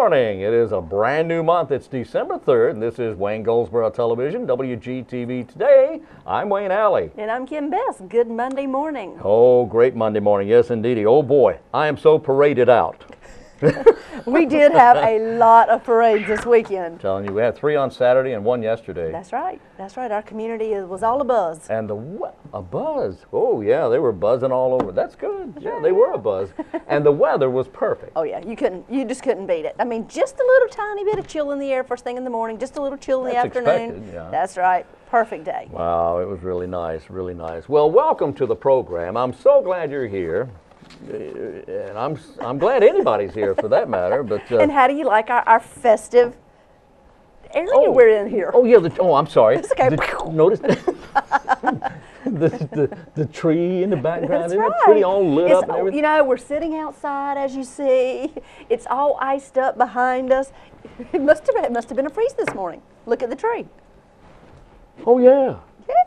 morning. It is a brand new month. It's December 3rd, and this is Wayne Goldsboro Television, WGTV Today. I'm Wayne Alley. And I'm Kim Bess. Good Monday morning. Oh, great Monday morning. Yes, indeedy. Oh, boy. I am so paraded out. We did have a lot of parades this weekend. I'm telling you, we had 3 on Saturday and 1 yesterday. That's right. That's right. Our community was all abuzz. And a buzz. Oh, yeah, they were buzzing all over. That's good. Yeah, they were a buzz. And the weather was perfect. Oh, yeah. You just couldn't beat it. I mean, just a little tiny bit of chill in the air first thing in the morning, just a little chill in the afternoon. Expected, yeah. That's right. Perfect day. Wow, it was really nice, really nice. Well, welcome to the program. I'm so glad you're here. And I'm glad anybody's here for that matter. But and how do you like our festive area we're in here? Oh yeah. I'm sorry. It's okay. Notice the tree in the background. That's Isn't right. it pretty, all lit up and everything? You know, we're sitting outside, as you see. It's all iced up behind us. It must have been a freeze this morning. Look at the tree. Oh yeah.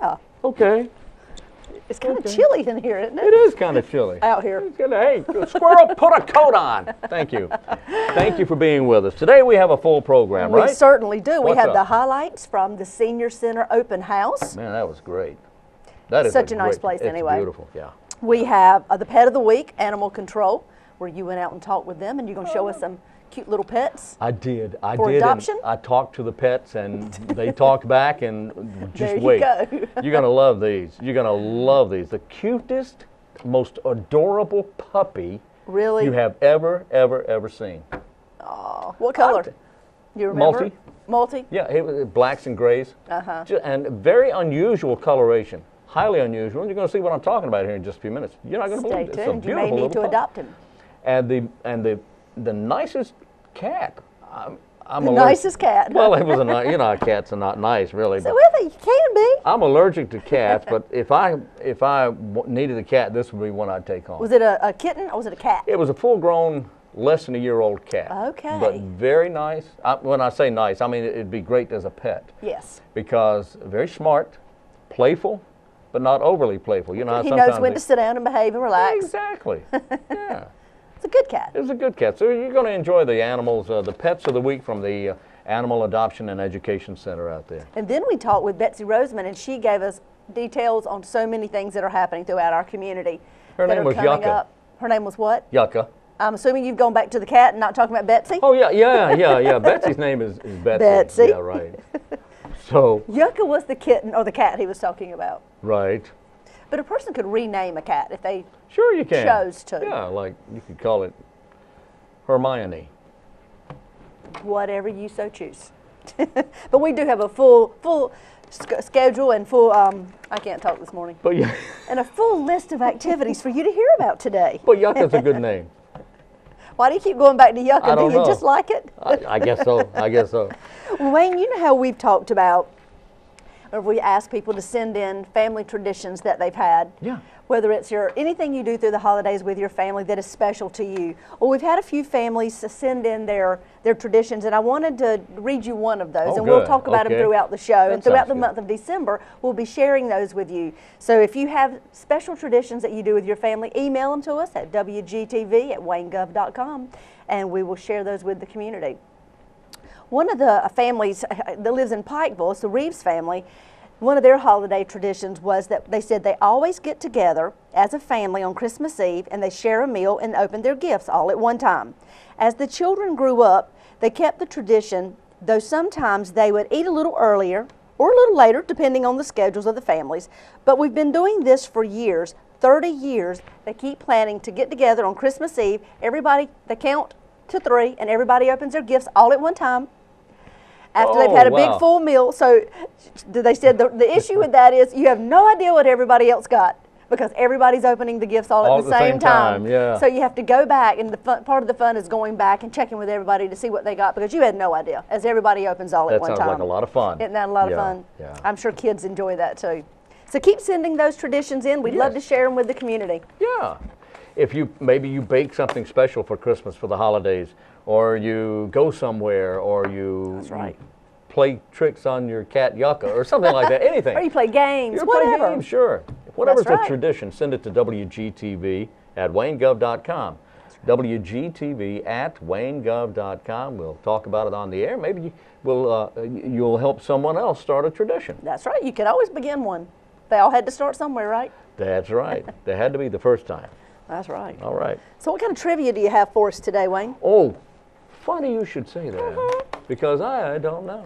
Yeah. Okay. It's kind of chilly in here, isn't it? It is kind of chilly. Out here. Hey, squirrel, put a coat on. Thank you. Thank you for being with us. Today we have a full program, right? We certainly do. What's we have up? the highlights from the Senior Center Open House. Man, that was great. That is such a nice place it's anyway. Beautiful, yeah. We have the Pet of the Week, Animal Control, where you went out and talked with them, and you're going to show us some cute little pets. I did. For adoption? I talked to the pets, and they talked back, and just there you wait. Go. You're going to love these. You're going to love these. The cutest, most adorable puppy really you have ever seen. Oh, what color? Do you remember? Multi. Multi? Yeah, it was blacks and grays. Uh-huh. And very unusual coloration. Highly unusual. You're going to see what I'm talking about here in just a few minutes. You're not going to believe it. Stay It's a tuned. You beautiful may need to little adopt him. And the nicest cat. I'm the nicest cat. Well, it was cats are not nice really. So But you can be. I'm allergic to cats, but if I needed a cat, this would be one I'd take home. Was it a kitten or was it a cat? It was a full-grown, less than a year-old cat. Okay. But very nice. When I say nice, I mean it'd be great as a pet. Yes. Because very smart, playful, but not overly playful. You know, how he sometimes knows when to sit down and behave and relax. Exactly. Yeah. It's a good cat. It was a good cat. So you're going to enjoy the animals, the pets of the week from the Animal Adoption and Education Center out there. And then we talked with BETSY ROSEMANN, and she gave us details on so many things that are happening throughout our community. Her name was Yucca. Her name was what? Yucca. I'm assuming you've gone back to the cat and not talking about Betsy? Oh, yeah. Betsy's name is Betsy. Betsy. Yeah, right. So. Yucca was the kitten or the cat he was talking about. Right. But a person could rename a cat if they sure you can. chose to. Yeah, like you could call it Hermione. Whatever you so choose. But we do have a full schedule and full, I can't talk this morning. But yeah. And a full list of activities for you to hear about today. But Yucca's a good name. Why do you keep going back to Yucca? I don't do you know. just like it? I guess so. I guess so. Wayne, you know how we've talked about, or we ask people to send in family traditions that they've had. Yeah. Whether it's anything you do through the holidays with your family that is special to you. Well, we've had a few families send in their traditions, and I wanted to read you one of those, Oh, and we'll good. talk about them Okay. throughout the show. That And throughout sounds the good. month of December, we'll be sharing those with you. So if you have special traditions that you do with your family, email them to us at WGTV@waynegov.com, and we will share those with the community. One of the families that lives in Pikeville, it's the Reeves family. One of their holiday traditions was that they said they always get together as a family on Christmas Eve and they share a meal and open their gifts all at one time. As the children grew up, they kept the tradition, though sometimes they would eat a little earlier or a little later, depending on the schedules of the families. But we've been doing this for years, 30 years. They keep planning to get together on Christmas Eve. Everybody, they count to 3 and everybody opens their gifts all at one time. After they've had a big full meal. So they said the issue with that is you have no idea what everybody else got because everybody's opening the gifts all at the same time. Yeah. So you have to go back, and part of the fun is going back and checking with everybody to see what they got because you had no idea as everybody opens all at one time. That sounds like a lot of fun. Isn't that a lot of fun? Yeah. I'm sure kids enjoy that too. So keep sending those traditions in. We'd love to share them with the community. Yeah. If maybe you bake something special for Christmas for the holidays, or you go somewhere, or you play tricks on your cat Yucca, or something like that. Anything. Or you play games, whatever. whatever. Games, sure. Whatever's That's a right. tradition, send it to WGTV@waynegov.com. WGTV at waynegov.com. We'll talk about it on the air. Maybe you'll help someone else start a tradition. That's right. You could always begin one. They all had to start somewhere, right? That's right. They had to be the first time. That's right. All right. So what kind of trivia do you have for us today, Wayne? Oh, funny you should say that, because I don't know.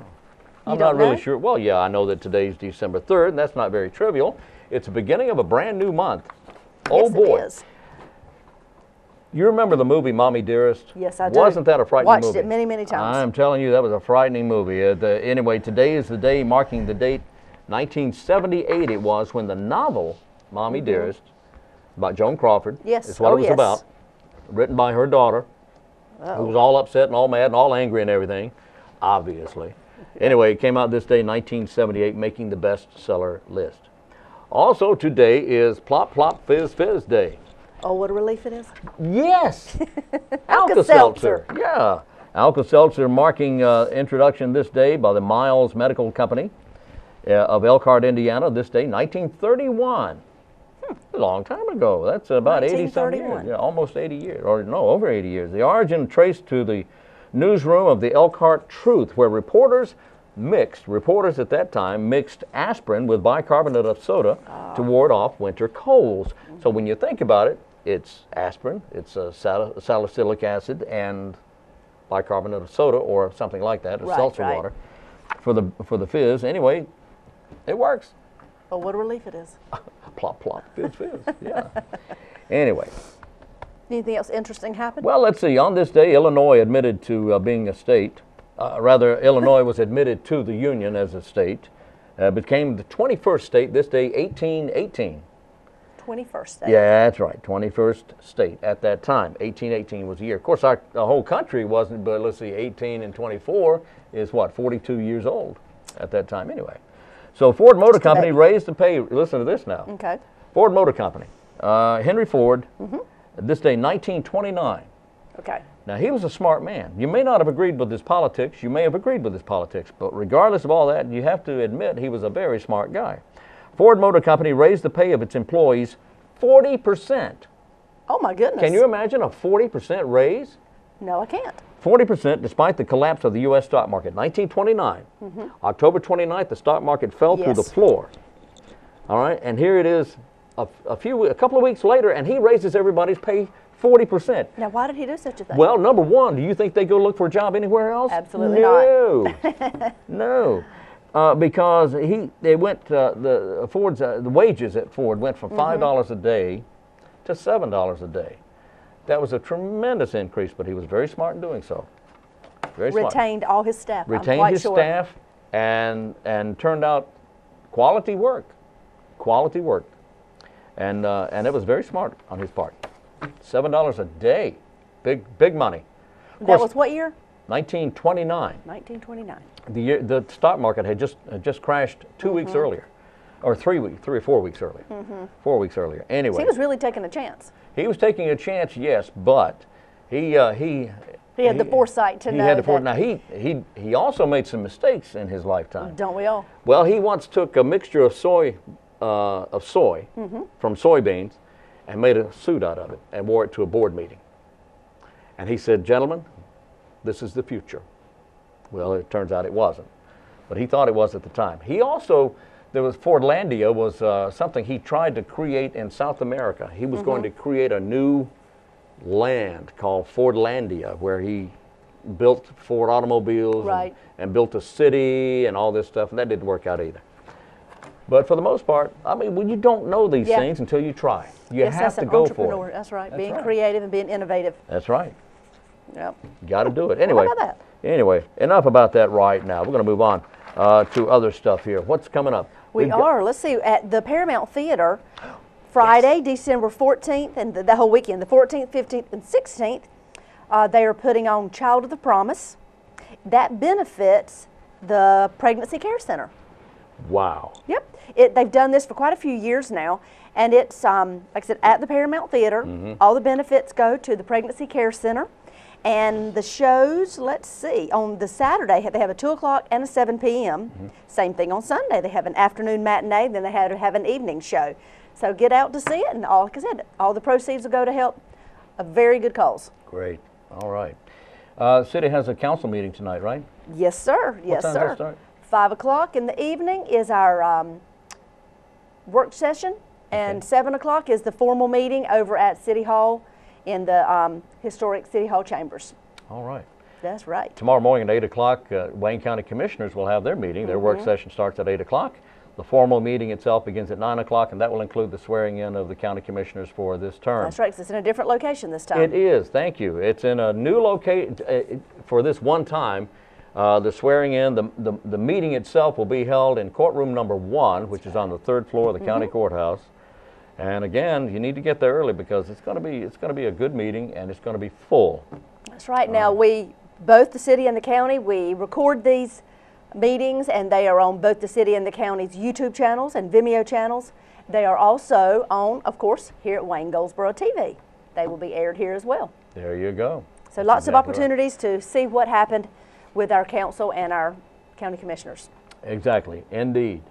I'm don't not really know? sure. Well, yeah, I know that today's December 3rd, and that's not very trivial. It's the beginning of a brand new month. Oh, Yes, boy. it is. You remember the movie Mommy Dearest? Yes, I do. Wasn't that a frightening Watched movie? it many, many times. I'm telling you, that was a frightening movie. Anyway, today is the day marking the date, 1978 it was, when the novel Mommy Dearest, about Joan Crawford, Yes. is what Oh, it was yes. about, written by her daughter, who was all upset and all mad and all angry and everything, obviously. Anyway, it came out this day, 1978, making the bestseller list. Also, today is Plop Plop Fizz Fizz Day. Oh, what a relief it is. Yes! Alka-Seltzer. Yeah. Alka-Seltzer marking introduction this day by the Miles Medical Company of Elkhart, Indiana, this day, 1931. A long time ago. That's about 80-some years. 1931. Yeah, almost 80 years, or no, over 80 years. The origin traced to the newsroom of the Elkhart Truth, where reporters at that time mixed aspirin with bicarbonate of soda to ward off winter colds. So when you think about it, it's aspirin, it's salicylic acid, and bicarbonate of soda, or something like that, or seltzer water, for the fizz. Anyway, it works. Oh, what a relief it is. Plop, plop, fizz, fizz. Yeah. Anyway. Anything else interesting happened? Well, let's see. On this day, Illinois admitted to being a state. Illinois was admitted to the Union as a state. Became the 21st state this day, 1818. 21st state. Yeah, that's right. 21st state at that time. 1818 was the year. Of course, the whole country wasn't, but let's see, 18 and 24 is what, 42 years old at that time anyway. So Ford Motor Company raised the pay. Listen to this now. Okay. Ford Motor Company. Henry Ford, this day, 1929. Okay. Now, he was a smart man. You may not have agreed with his politics. You may have agreed with his politics. But regardless of all that, you have to admit he was a very smart guy. Ford Motor Company raised the pay of its employees 40%. Oh, my goodness. Can you imagine a 40% raise? No, I can't. 40% despite the collapse of the U.S. stock market. 1929, October 29th, the stock market fell through the floor. All right, and here it is a couple of weeks later, and he raises everybody's pay 40%. Now, why did he do such a thing? Well, number one, do you think they go look for a job anywhere else? Absolutely not. No. Because the wages at Ford went from $5 a day to $7 a day. That was a tremendous increase, but he was very smart in doing so. Very smart. Retained all his staff. Retained his staff and turned out quality work. Quality work. And it was very smart on his part. $7 a day. Big money. That was what year? 1929. 1929. The stock market had just crashed 2 weeks earlier, or 3 or 4 weeks earlier. 4 weeks earlier. Anyway. So he was really taking a chance. He was taking a chance, yes, but he had the foresight to know that. Now he also made some mistakes in his lifetime. Don't we all? Well, he once took a mixture of soy from soybeans and made a suit out of it and wore it to a board meeting. And he said, "Gentlemen, this is the future." Well, it turns out it wasn't, but he thought it was at the time. He also, Fordlandia was something he tried to create in South America. He was going to create a new land called Fordlandia, where he built Ford automobiles and built a city and all this stuff, and that didn't work out either. But for the most part, I mean, well, you don't know these things until you try. You have to go for it. That's right. Being creative and being innovative. That's right. Yep. You got to do it. Anyway. How about that? Anyway, enough about that right now. We're going to move on to other stuff here. What's coming up? We are. Let's see. At the Paramount Theater, Friday, December 14th, and the whole weekend, the 14th, 15th, and 16th, they are putting on Child of the Promise. That benefits the Pregnancy Care Center. Wow. Yep. They've done this for quite a few years now, and it's, like I said, at the Paramount Theater. All the benefits go to the Pregnancy Care Center. And the shows, let's see, on the Saturday, they have a 2 o'clock and a 7 p.m. Same thing on Sunday. They have an afternoon matinee, then they have an evening show. So get out to see it, and like I said, all the proceeds will go to help a very good cause. Great. All right. City has a council meeting tonight, right? Yes, sir. Yes, what time sir. Does it start? 5 o'clock in the evening is our work session, and 7 o'clock is the formal meeting over at City Hall in the historic City Hall chambers. All right. That's right. Tomorrow morning at 8 o'clock, Wayne County Commissioners will have their meeting. Their work session starts at 8 o'clock. The formal meeting itself begins at 9 o'clock, and that will include the swearing in of the county commissioners for this term. That's right, 'cause it's in a different location this time. It is, thank you. It's in a new location for this one time. The swearing in, the meeting itself will be held in courtroom number 1, which is on the 3rd floor of the county courthouse. And again, you need to get there early because it's going to be a good meeting, and it's going to be full. That's right. Now both the city and the county, we record these meetings, and they are on both the city and the county's YouTube channels and Vimeo channels. They are also on, of course, here at Wayne Goldsboro TV. They will be aired here as well. There you go. So lots of opportunities to see what happened with our council and our county commissioners. Exactly, indeed.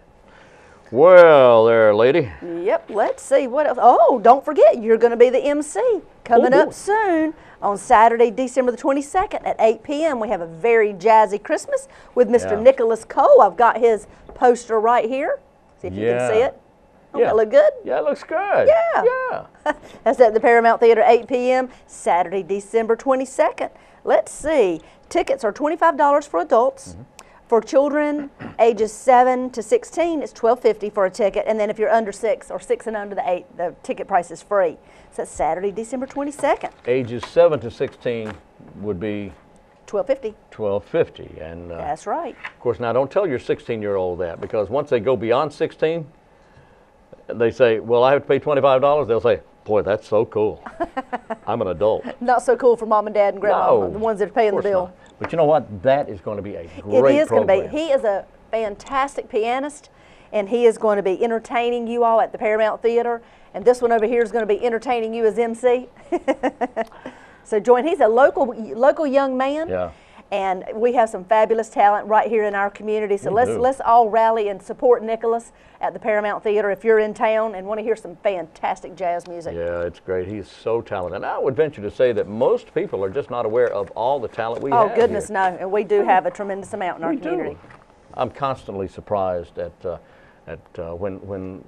Well, there, lady. Yep, let's see what else. Oh, don't forget, you're going to be the MC coming up soon on Saturday, December the 22nd at 8 p.m. We have a very jazzy Christmas with Mr. Nicholas Cole. I've got his poster right here. See if you can see it. Don't that look good? Yeah, it looks good. Yeah. That's at the Paramount Theater, 8 p.m., Saturday, December 22nd. Let's see. Tickets are $25 for adults. For children ages 7 to 16, it's $12.50 for a ticket. And then if you're under 6 or 6 and under the 8, the ticket price is free. So that's Saturday, December 22nd. Ages 7 to 16 would be $12.50. $12.50. And that's right. Of course, now don't tell your 16-year-old that, because once they go beyond 16, they say, well, I have to pay $25. They'll say, boy, that's so cool. I'm an adult. Not so cool for mom and dad and grandma, the ones that are paying the bill. Not. But you know what? That is going to be a great It is program. going to be. He is a fantastic pianist, and he is going to be entertaining you all at the Paramount Theater. And this one over here is going to be entertaining you as MC. So join. He's a local young man. Yeah. And we have some fabulous talent right here in our community. So let's all rally and support Nicholas at the Paramount Theater if you're in town and want to hear some fantastic jazz music. Yeah, it's great. He's so talented. And I would venture to say that most people are just not aware of all the talent we have. Oh, goodness, here. no. And we do have a tremendous amount in our community. I'm constantly surprised at when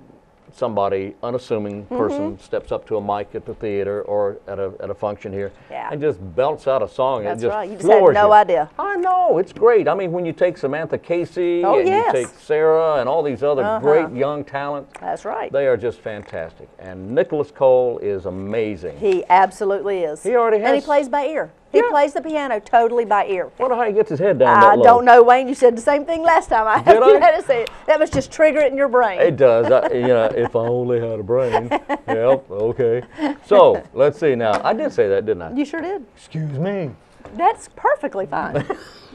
somebody, unassuming person, steps up to a mic at the theater or at a function here and just belts out a song. That's and just right. You just had no idea. I know. It's great. I mean, when you take Samantha Casey and you take Sarah and all these other great young talents. That's right. They are just fantastic. And Nicholas Cole is amazing. He absolutely is. He already has. And he plays by ear. He plays the piano totally by ear. I wonder how he gets his head down that low. I don't know, Wayne. You said the same thing last time. You had to say it. That must just trigger it in your brain. It does. You know, if I only had a brain. Yep, okay. So, let's see now. I did say that, didn't I? You sure did. Excuse me. That's perfectly fine.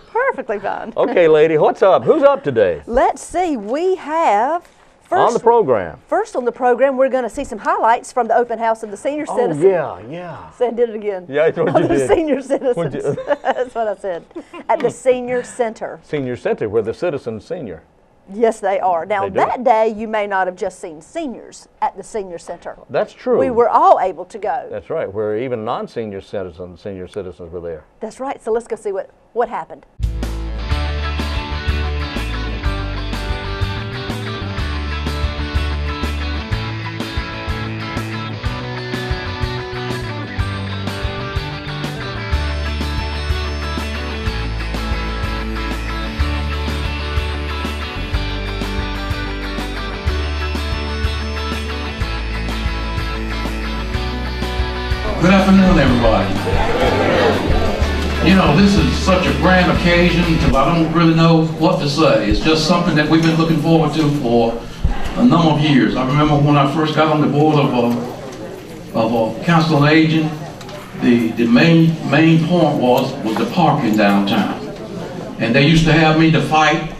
Perfectly fine. Okay, lady, what's up? Who's up today? Let's see. We have... on the program. First on the program, we're going to see some highlights from the open house of the senior citizens. Oh, yeah. So I did it again. Yeah, that's what you did. The senior citizens. That's what I said. At the senior center. Senior center, where the citizens senior. Yes, they are. Now, that day, you may not have just seen seniors at the senior center. That's true. We were all able to go. That's right, where even non-senior citizens, senior citizens were there. That's right. So let's go see what happened. Good afternoon, everybody. You know, this is such a grand occasion till I don't really know what to say. It's just something that we've been looking forward to for a number of years. I remember when I first got on the board of council on aging, the main point was the parking downtown. And they used to have me to fight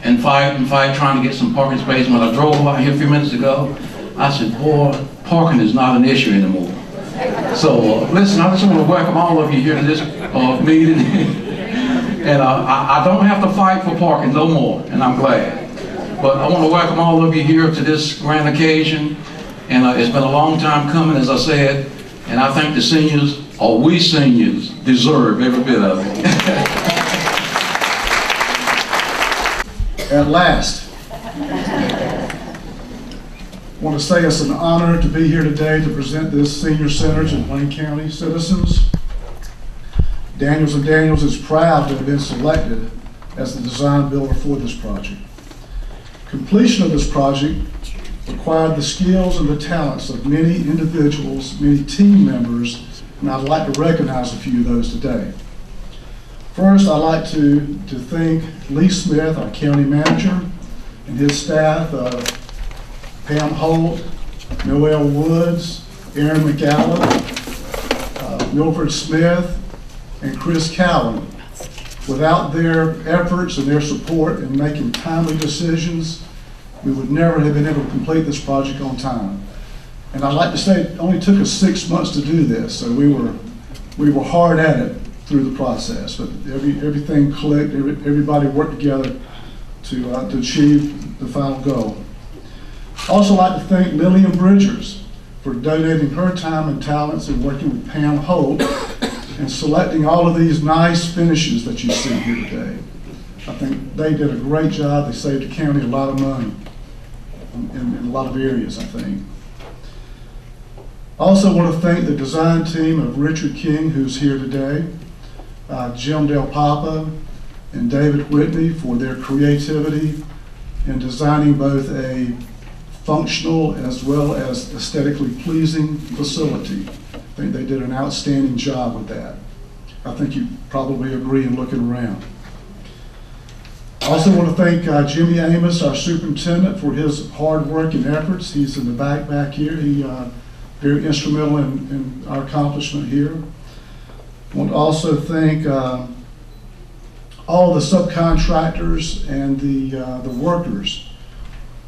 trying to get some parking space. When I drove out here a few minutes ago, I said, boy, parking is not an issue anymore. So listen, I just want to welcome all of you here to this meeting. And I don't have to fight for parking no more, and I'm glad. But I want to welcome all of you here to this grand occasion. And it's been a long time coming, as I said. And I thank the seniors or we seniors deserve every bit of it. At last. I want to say it's an honor to be here today to present this senior center to Wayne County citizens. Daniels & Daniels is proud to have been selected as the design builder for this project. Completion of this project required the skills and the talents of many individuals, many team members, and I'd like to recognize a few of those today. First, I'd like to thank Lee Smith, our county manager, and his staff, Pam Holt, Noel Woods, Aaron McAllen, Milford Smith, and Chris Cowan. Without their efforts and their support in making timely decisions, we would never have been able to complete this project on time. And I'd like to say it only took us 6 months to do this, so we were hard at it through the process. But everything clicked, everybody worked together to achieve the final goal. I'd also like to thank Lillian Bridgers for donating her time and talents and working with Pam Holt and selecting all of these nice finishes that you see here today. I think they did a great job. They saved the county a lot of money in a lot of areas, I think. I also want to thank the design team of Richard King, who's here today, Jim Del Papa, and David Whitney for their creativity in designing both a functional as well as aesthetically pleasing facility. I think they did an outstanding job with that. I think you probably agree in looking around. I also want to thank Jimmy Amos, our superintendent, for his hard work and efforts. He's in the back here. He very instrumental in our accomplishment here. I want to also thank all the subcontractors and the workers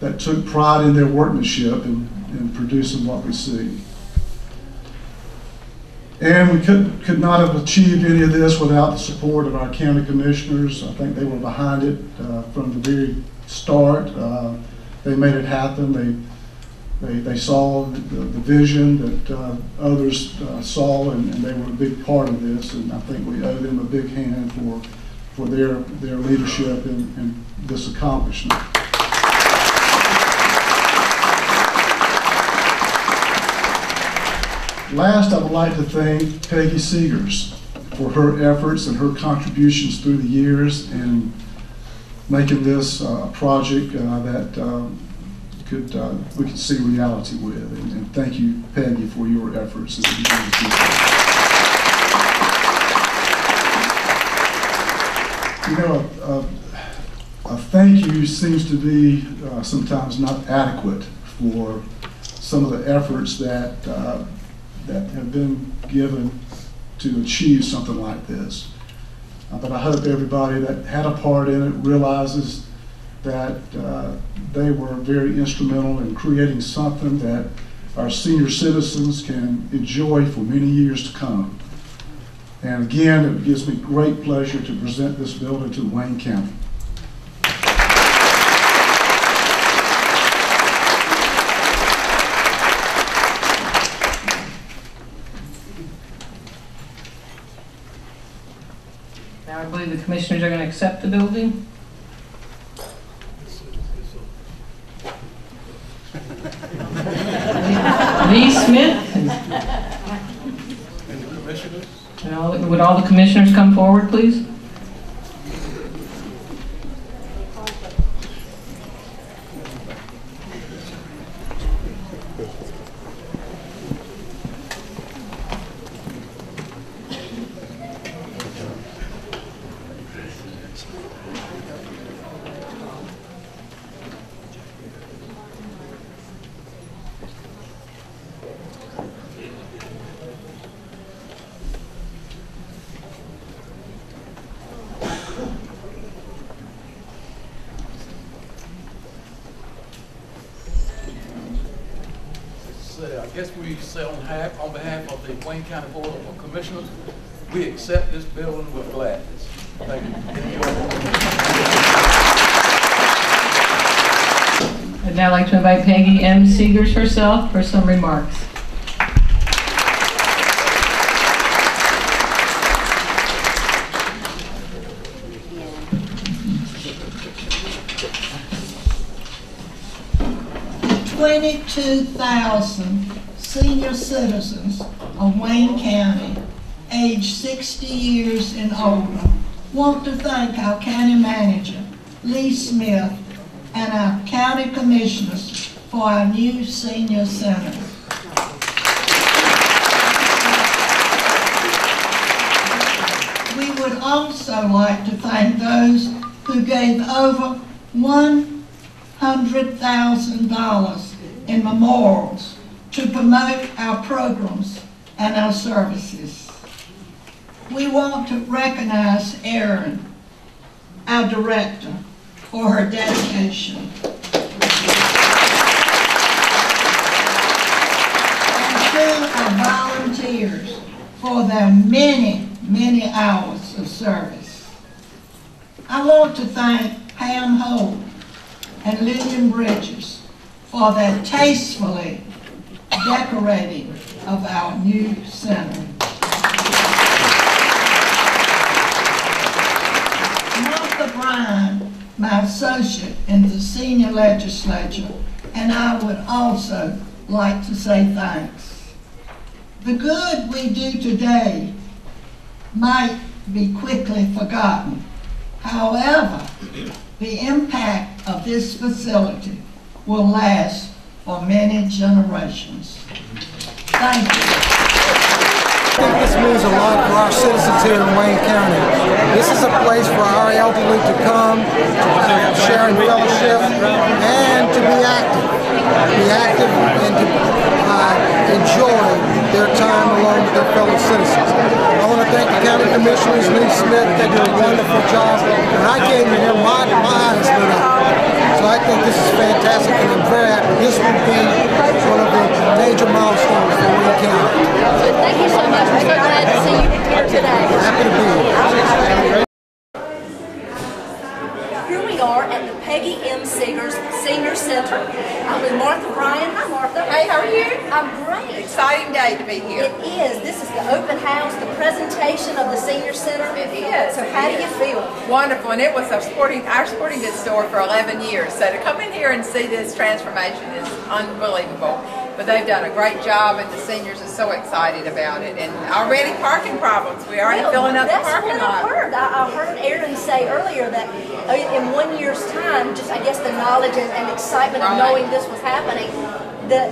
that took pride in their workmanship in producing what we see. And we could not have achieved any of this without the support of our county commissioners. I think they were behind it from the very start. They made it happen. They saw the vision that others saw, and they were a big part of this. And I think we owe them a big hand for their leadership in this accomplishment. Last, I would like to thank Peggy SEEGARS for her efforts and her contributions through the years in making this a project that we could see reality with. And thank you, Peggy, for your efforts. You know, a thank you seems to be sometimes not adequate for some of the efforts that have been given to achieve something like this. But I hope everybody that had a part in it realizes that they were very instrumental in creating something that our senior citizens can enjoy for many years to come. And again, it gives me great pleasure to present this building to Wayne County. Now I believe the commissioners are going to accept the building. Lee Smith. And the commissioners? Would all the commissioners come forward, please? I guess we say on behalf of the Wayne County Board of Commissioners, we accept this building with gladness. Thank you. I'd now like to invite Peggy M. SEEGARS herself for some remarks. 22,000 senior citizens of Wayne County, age 60 years and older, want to thank our county manager, Lee Smith, and our county commissioners for our new senior center. We would also like to thank those who gave over $100,000 in memorials to promote our programs and our services. We want to recognize Erin, our director, for her dedication. And to our volunteers for their many hours of service. I want to thank Pam Holt and Lillian Bridges for their tastefully decorating of our new center. Martha Bryan, my associate in the senior legislature, and I would also like to say thanks. The good we do today might be quickly forgotten. However, the impact of this facility will last for many generations. Thank you. I think this means a lot for our citizens here in Wayne County. This is a place for our elderly to come, to share in fellowship, and to be active. And to enjoy their time along with their fellow citizens. I want to thank the county commissioners, Lee Smith. They do a wonderful job. When I came in here, my eyes lit up. So I think this is fantastic, and I'm very happy. This will be one of the major milestones for Wayne County. Thank you so much. We're so glad to see you here today. Happy to be here. Here we are at the Peggy M. Seegars Senior Center. I'm with Martha Bryan. Hi, Martha. Hey, how are you? I'm great. Exciting day to be here. It is. This is the open house, the presentation of the Senior Center. It is. So how do you feel? Wonderful, and it was our sporting goods store for 11 years. So to come in here and see this transformation is unbelievable. But they've done a great job, and the seniors are so excited about it. And already parking problems. We already filling up the parking lot. I heard Erin say earlier that in 1 year's time, just I guess the knowledge and excitement of knowing this was happening, the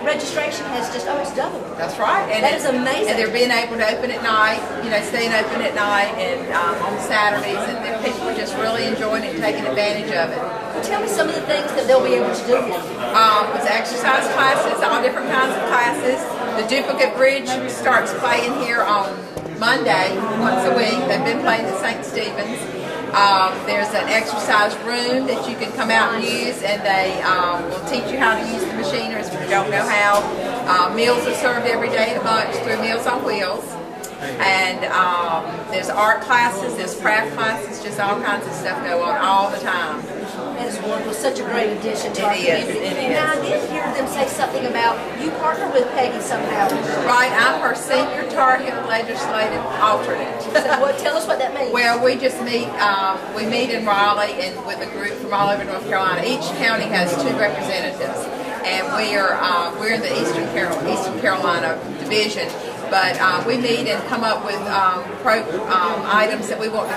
registration has just almost doubled. That's right. And that is amazing. And they're being able to open at night, staying open at night and on Saturdays, and people are just really enjoying it and taking advantage of it. Well, tell me some of the things that they'll be able to do here. It's exercise classes, all different kinds of classes. The duplicate bridge starts playing here on Monday, once a week. They've been playing at St. Stephen's. There's an exercise room that you can come out and use, and they will teach you how to use the machinery if you don't know how. Meals are served every day at lunch through Meals on Wheels. And there's art classes, there's craft classes, just all kinds of stuff go on all the time. It's wonderful. Such a great addition to our community. It is. Now, I did hear them say something about you partner with Peggy somehow. Right, I'm her senior Tar Heel legislative alternate. So, tell us what that means. Well, we just meet. We meet in Raleigh and with a group from all over North Carolina. Each county has 2 representatives, and we're in the Eastern Carolina division. But we meet and come up with items that we want to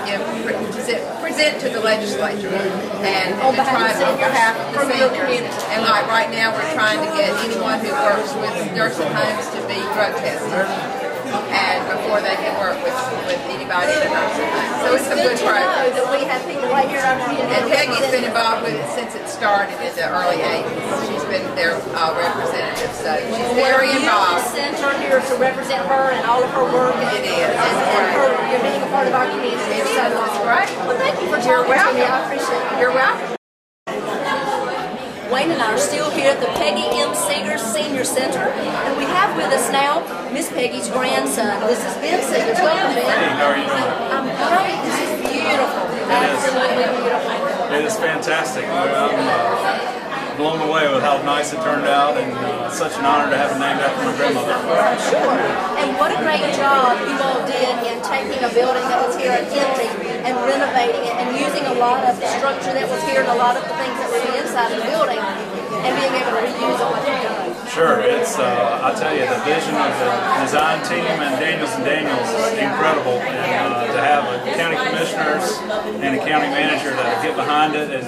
present to the legislature, and to try on behalf of the seniors. And like right now, we're trying to get anyone who works with nursing homes to be drug tested, and before they can work with anybody in a nursing home. So it's a good program. That we have people right here in our community. And Peggy's been involved with it since it started in the early 80s. She's been their representative, so she's very involved. You sent her here to represent her and all of her work. It is. And her being a part of our community. It is. It's great. Well, thank you for talking to me. I appreciate it. You're welcome. Wayne and I are still here at the Peggy M. Seegars Senior Center, and we have with us now Miss Peggy's grandson. This is Ben Seegars. Welcome, Ben. Hey, how are you doing? I'm great. This is beautiful. Absolutely beautiful. It is fantastic. I'm blown away with how nice it turned out, and it's such an honor to have it named after my grandmother. Sure. And what a great job you all did in taking a building that was here empty and renovating it and using a lot of the structure that was here and a lot of the things that were inside the building and being able to reuse it like you've done. Sure, it's, I tell you, the vision of the design team and Daniels is incredible. And to have county commissioners and a county manager that get behind it and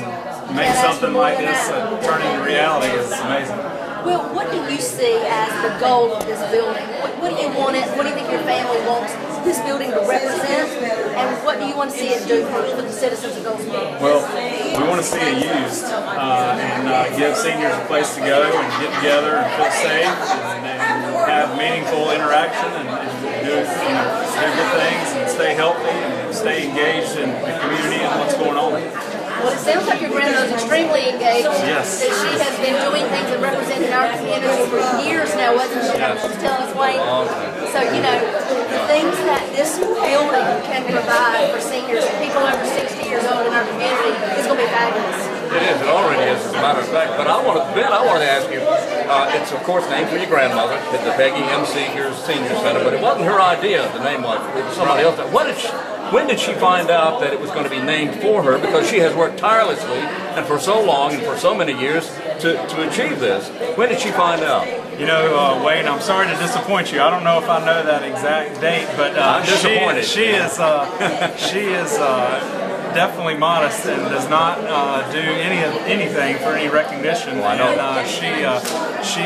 make something like this turn into reality is amazing. Well, what do you see as the goal of this building? What do you want it? What do you think your family wants this building to represent? And what do you want to see it do for the citizens of Goldsboro? Well, we want to see it used and give seniors a place to go and get together and feel safe and have meaningful interaction and do good things and stay healthy and stay engaged in the community and what's going on. Well, it sounds like your grandmother's extremely engaged. Yes. That she has been doing things and representing our community for years now, wasn't she? Yes. She was telling us, Wayne. So, you know, the things that this building can provide for seniors and people over 60 years old in our community is going to be fabulous. It is. It already is, as a matter of fact. But Ben, I wanted to ask you, it's, of course, named for your grandmother, the Peggy M. Seegars Senior Center, but it wasn't her idea, the name was. It was somebody else. When did she find out that it was going to be named for her? Because she has worked tirelessly and for so long and for so many years to achieve this. When did she find out? You know, Wayne, I'm sorry to disappoint you. I don't know if I know that exact date, but I'm disappointed. She is definitely modest and does not do anything for any recognition. Well, I know. And she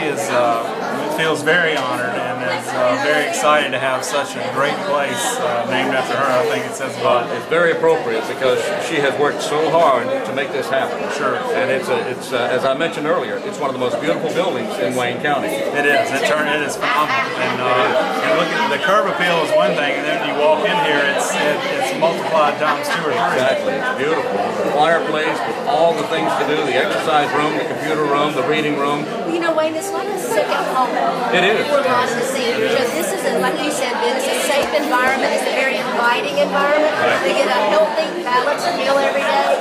feels very honored and is very excited to have such a great place named after her. I think it says a lot. It's very appropriate because she has worked so hard to make this happen. Sure. And it's as I mentioned earlier, it's one of the most beautiful buildings in Wayne County. It is. It is phenomenal. And look at the curb appeal is one thing, and then you walk in here, it's multiplied times 2 or 3. Exactly. It's beautiful. The fireplace with all the things to do, the exercise room, the computer room, the reading room. You know, Wayne, it's like a second home. It is. For a lot of the seniors. This is, like you said, Ben, it's a safe environment. It's a very inviting environment. They get a healthy, balanced meal every day,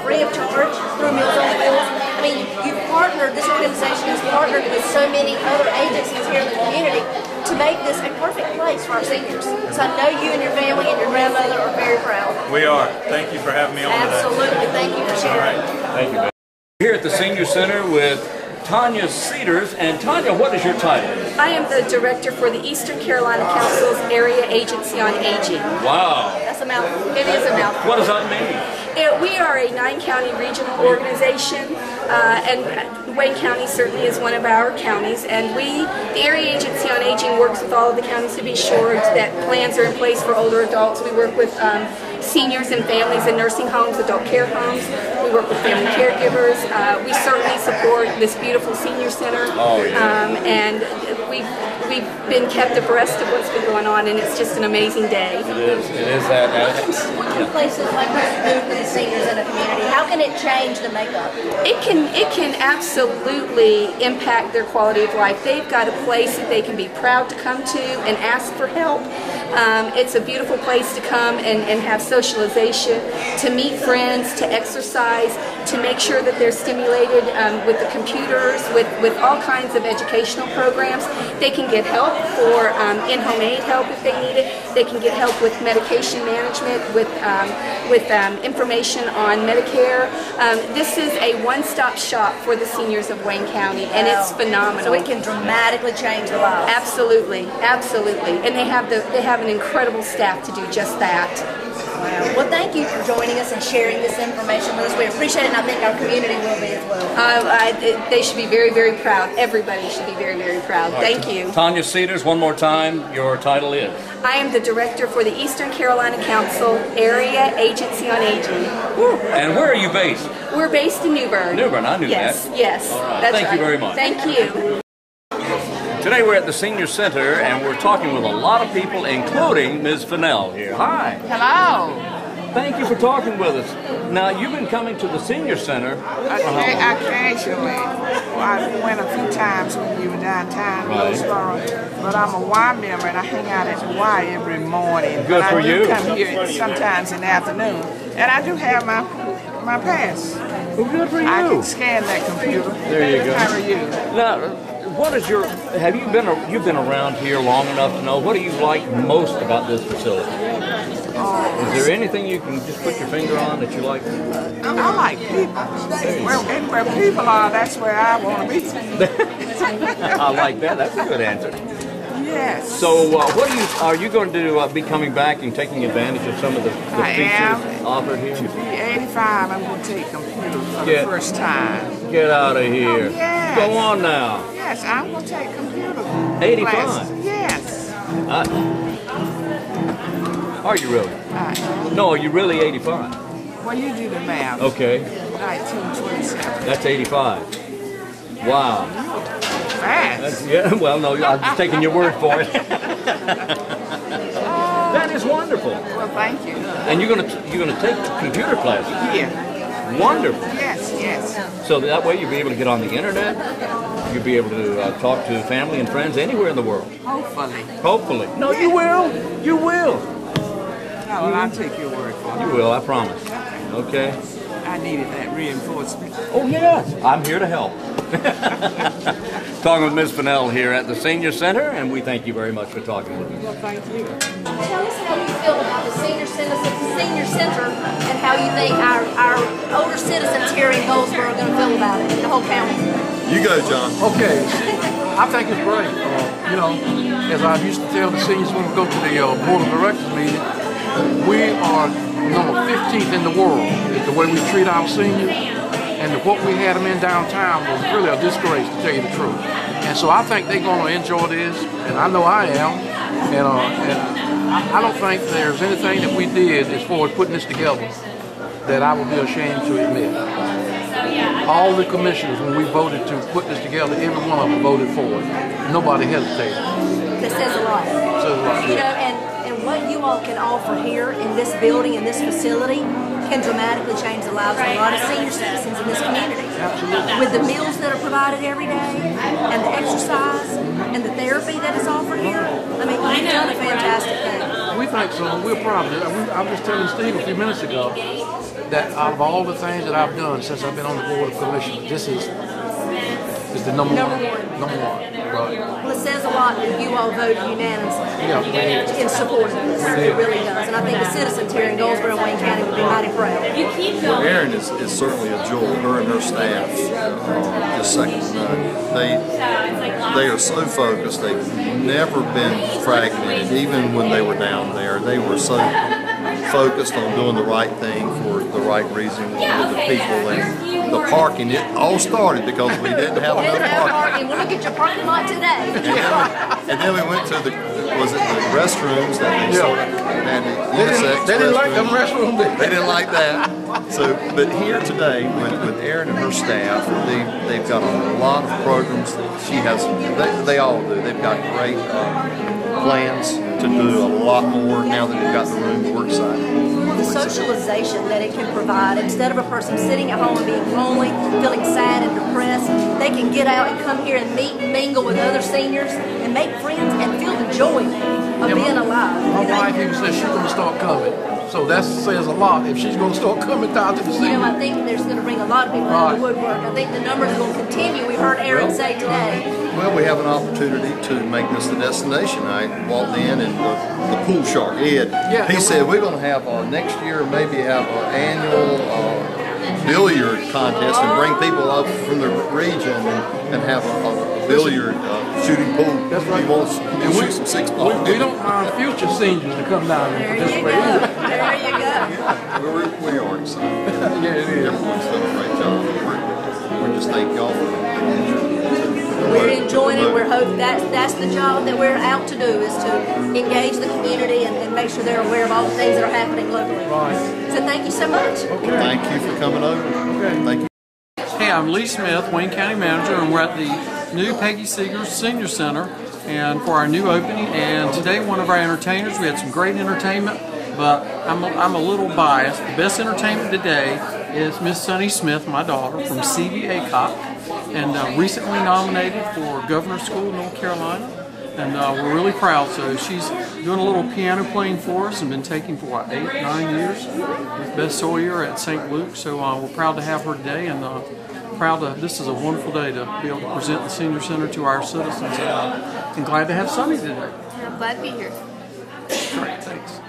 free of charge through Meals on Wheels. I mean, you've partnered, this organization has partnered with so many other agencies here in the community to make this a perfect place for our seniors. So I know you and your family and your grandmother are very proud. We are. Thank you for having me on today. Absolutely. Thank you for sharing. All right. Thank you, Ben. Here at the Senior Center with Tanya Cedars. And Tanya, what is your title? I am the director for the Eastern Carolina Council's Area Agency on Aging. Wow. That's a mouthful. It is a mouthful. What does that mean? We are a 9-county regional organization, and Wayne County certainly is one of our counties, and the Area Agency on Aging works with all of the counties to be sure that plans are in place for older adults. We work with seniors and families in nursing homes, adult care homes. We work with family caregivers. We certainly support this beautiful senior center, and we've been kept abreast of what's been going on, and it's just an amazing day. It is. It is that. What can places like this do for the seniors in the community? How can it change the makeup? It can absolutely impact their quality of life. They've got a place that they can be proud to come to and ask for help. It's a beautiful place to come and have socialization, to meet friends, to exercise, to make sure that they're stimulated with the computers, with all kinds of educational programs. They can get help for in-home aid help if they need it. They can get help with medication management, with information on Medicare. This is a one-stop shop for the seniors of Wayne County, and it's phenomenal. So it can dramatically change their lives. Absolutely, absolutely. And they have an incredible staff to do just that. Wow. Well, thank you for joining us and sharing this information with us. We appreciate it, and I think our community will be as well. They should be very, very proud. Everybody should be very, very proud. Thank you. Tanya Cedars, one more time, your title is? I am the director for the Eastern Carolina Council Area Agency on Aging. And where are you based? We're based in New Bern. New Bern, I knew that. Yes, right. That's Thank you very much. Thank you. Today we're at the Senior Center and we're talking with a lot of people, including Ms. Fennell here. Hi. Hello. Thank you for talking with us. Now, you've been coming to the Senior Center. Occasionally. I went a few times when you were downtown, but I'm a Y member and I hang out at the Y every morning. Good for you. I do come here sometimes in the afternoon, and I do have my pass. Well, good for you. I can scan that computer. There you go. How are you? Now, what is you've been around here long enough to know, what do you like most about this facility? Oh, Is there anything you can just put your finger on that you like? I like people. And where people are, that's where I want to be. I like that. That's a good answer. Yes. So, are you going to be coming back and taking advantage of some of the features offered here? To be 85, I'm going to take computers for the first time. Get out of here. Oh, yes. Go on now. Yes, I'm going to take computer 85? classes. Yes. Are you really? No, are you really 85? Well, you do the math. Okay. 1927. That's 85. Wow. Fast. Yeah, well, no, I'm just taking your word for it. That is wonderful. Well, thank you. And you're gonna take computer classes? Yeah. Wonderful. Yes, yes. So that way you'll be able to get on the internet. You'll be able to talk to family and friends anywhere in the world. Hopefully. Hopefully. No, you will. You will. No, well, I'll take your word for it. You will, I promise. Okay. I needed that reinforcement. Oh, yes. I'm here to help. Talking with Ms. Fennell here at the Senior Center, and we thank you very much for talking with us. Well, thank you. Tell us how you feel about the Senior Center and how you think our older citizens here in Goldsboro are going to feel about it, the whole county. You go, John. Okay. I think it's great. You know, as I used to tell the seniors when we go to the Board of Directors meeting, we are number 15th in the world is the way we treat our seniors. And what we had them in downtown was really a disgrace, to tell you the truth. And so I think they're going to enjoy this, and I know I am. And I don't think there's anything that we did as far as putting this together that I would be ashamed to admit. All the commissioners, when we voted to put this together, every one of them voted for it. Nobody hesitated. That says a lot. Says a lot. You know, and what you all can offer here in this building, in this facility, can dramatically change the lives of a lot of senior citizens in this community. Absolutely. With the meals that are provided every day, and the exercise, and the therapy that is offered here, I mean, you've done a fantastic thing. We think so. We're proud of it. I was just telling Steve a few minutes ago that out of all the things that I've done since I've been on the Board of Commissioners, this is the number one. Number one. Right. Well, it says a lot that you all voted unanimously in support of this. It really does. And I think the citizens here in Goldsboro and Wayne County would be mighty proud. Well, Erin is certainly a jewel. Her and her staff is second to none. They are so focused. They've never been fragmented. Even when they were down there, they were so focused on doing the right thing for the right reason with the people and the parking. It all started because we didn't have enough parking. Well, look at your parking lot today. And then we went to the restrooms that they sort of had the unisex. They didn't like them restrooms. They didn't like that. So, but here today, with Erin and her staff, they've got a lot of programs that she has. They all do. They've got great plans to do a lot more now that they've got the room. We're excited. The socialization that it can provide, instead of a person sitting at home and being lonely, feeling sad and depressed, they can get out and come here and meet and mingle with other seniors and make friends and feel the joy of being alive. My wife even said she's going to start coming. So that says a lot if she's going to start coming down to the city. You know, I think there's going to bring a lot of people out of the woodwork. I think the numbers will continue. We heard Erin say today. Well, we have an opportunity to make this the destination. I walked in and the pool shark, Ed, he said we're going to have next year maybe have an annual billiard contest and bring people up from the region and have a billiard shooting pool. That's right. He wants to shoot some 6 balls. We don't mind future seniors to come down and participate either. There you go. We are excited. Yeah, it is. Everyone's done a great job. We just thank y'all for We're enjoying it. We're hoping that's the job that we're out to do, is to engage the community and make sure they're aware of all the things that are happening locally. Right. So thank you so much. Okay. Thank you for coming over. Okay. Thank you. Hey, I'm Lee Smith, Wayne County Manager, and we're at the new Peggy SEEGARS Senior Center and for our new opening. And today, one of our entertainers, we had some great entertainment, but I'm a little biased. The best entertainment today is Miss Sunny Smith, my daughter, from C.V. Aycock, and recently nominated for Governor's School in North Carolina. And we're really proud. So she's doing a little piano playing for us and been taking for what, 8-9 years with Beth Sawyer at St. Luke. So we're proud to have her today, and this is a wonderful day to be able to present the Senior Center to our citizens. And glad to have Sunny today. I'm glad to be here. Great, thanks.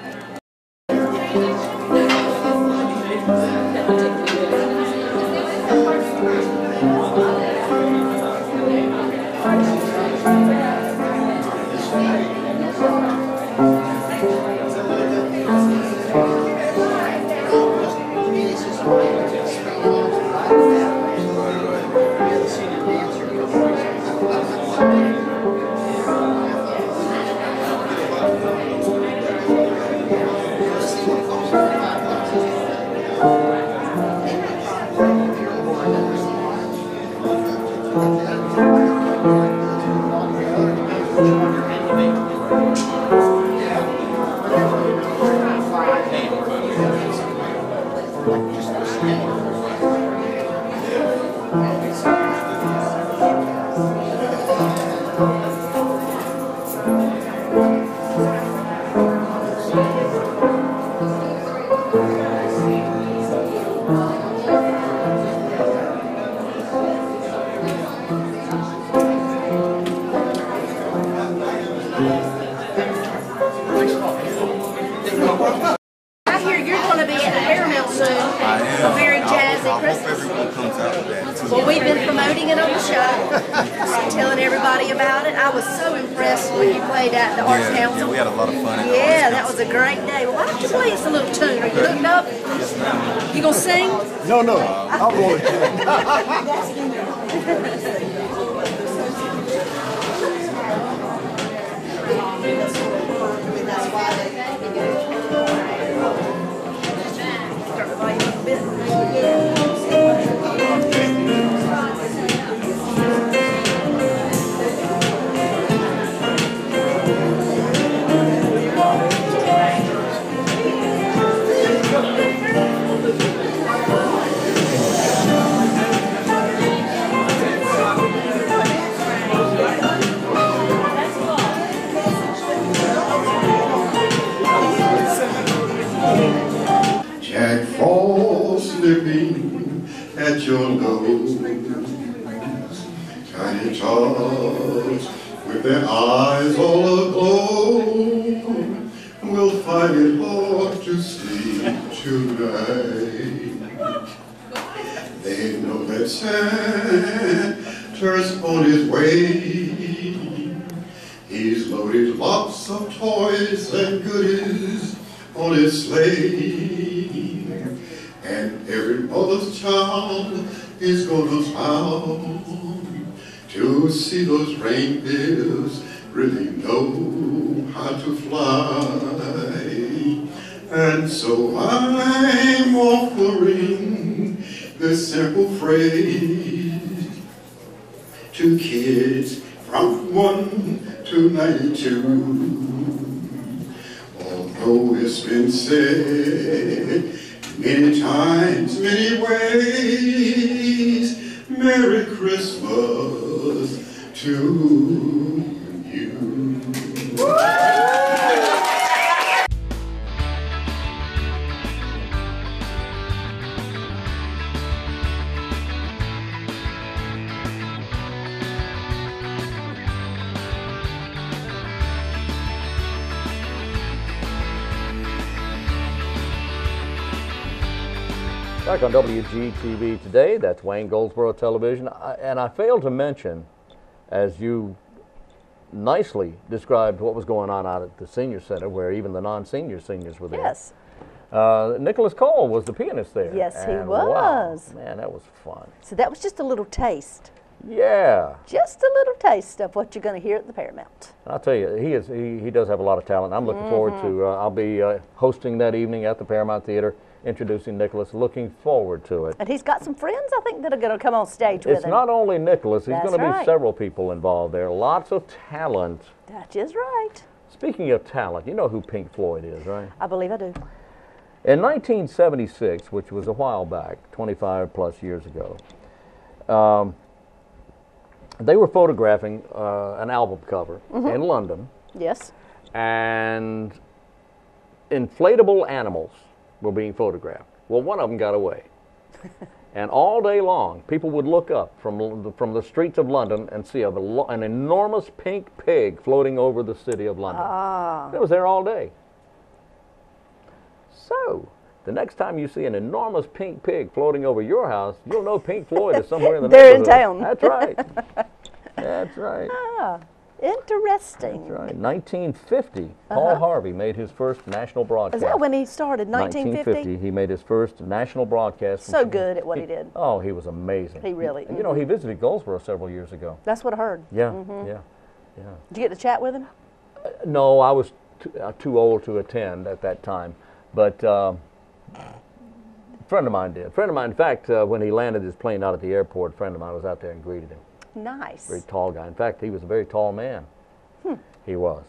I hear you're going to be at the Paramount soon. I am. A very jazzy I hope Christmas. everyone comes out with that too. Well, we've been promoting it on the show, telling everybody about it. I was so impressed when you played at the Arts Council. Yeah, we had a lot of fun at the Yeah, Arts that was a great day. Well, why don't you play us a little tune? Are you hooked up? Yes, ma'am. You gonna sing? No, no. I'll roll it. Jack Frost slipping at your nose, tiny tots with their eyes all aglow will find it hard to sleep tonight. They know that Santa's on his way. He's loaded lots of toys and goodies on his sleigh, and every mother's child is gonna smile to see those reindeers really know how to fly. And so I'm offering this simple phrase to kids from 1 to 92. Although it's been said many times, many ways, Merry Christmas to you. Back on WGTV today, that's Wayne Goldsboro Television. And I failed to mention, as you nicely described what was going on out at the Senior Center, where even the non-senior seniors were there. Yes. Nicholas Cole was the pianist there. Yes, he and was. Wow, man, that was fun. So that was just a little taste. Yeah. Just a little taste of what you're going to hear at the Paramount. I'll tell you, he does have a lot of talent. I'm looking forward to, I'll be hosting that evening at the Paramount Theater, introducing Nicholas, looking forward to it. And he's got some friends, I think, that are going to come on stage with him. It's not only Nicholas, he's going to be right. several people involved there. Lots of talent. That is right. Speaking of talent, you know who Pink Floyd is, right? I believe I do. In 1976, which was a while back, 25 plus years ago, they were photographing an album cover in London. Yes. And inflatable animals were being photographed. Well, one of them got away. And all day long, people would look up from the streets of London and see an enormous pink pig floating over the city of London. It was there all day. So The next time you see an enormous pink pig floating over your house, you'll know Pink Floyd is somewhere in the They're in neighborhood. town. That's right. That's right. Ah, interesting. That's right. 1950, Paul Harvey made his first national broadcast. Is that when he started, 1950? He made his first national broadcast. So good at what he did. Oh, he was amazing. He really. You know, he visited Goldsboro several years ago. That's what I heard. Yeah, yeah. Did you get to chat with him? No, I was too old to attend at that time, but a friend of mine did. A friend of mine, in fact, when he landed his plane out at the airport, a friend of mine was out there and greeted him. Nice. Very tall guy. In fact, he was a very tall man. He was.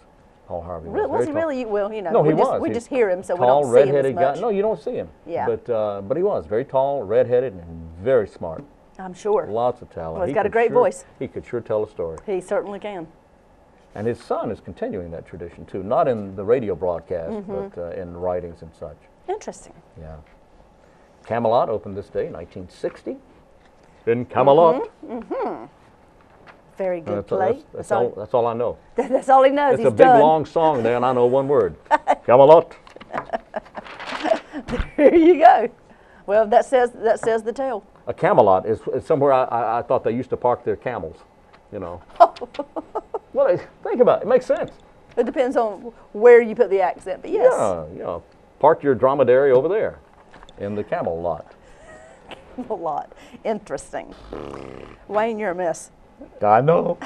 Paul Harvey was. Was he really? Well, you know, no, he was. We just hear him, so tall, we don't see him as red-headed much. guy. No, you don't see him. Yeah. But he was very tall, red-headed, and very smart. I'm sure. Lots of talent. Well, he's got a great voice. He could sure tell a story. He certainly can. And his son is continuing that tradition too, not in the radio broadcast, but in writings and such. Interesting. Yeah. Camelot opened this day, 1960. In Camelot. Very good play. That's all I know. That's all he knows. It's He's a big done. long song there, and I know one word. Camelot. There you go. Well, that says the tale. A Camelot is somewhere I thought they used to park their camels, you know. Well, think about it. It makes sense. It depends on where you put the accent, but yes. Yeah. Park your dromedary over there in the camel lot. A lot. Interesting. Wayne, you're a mess. I know.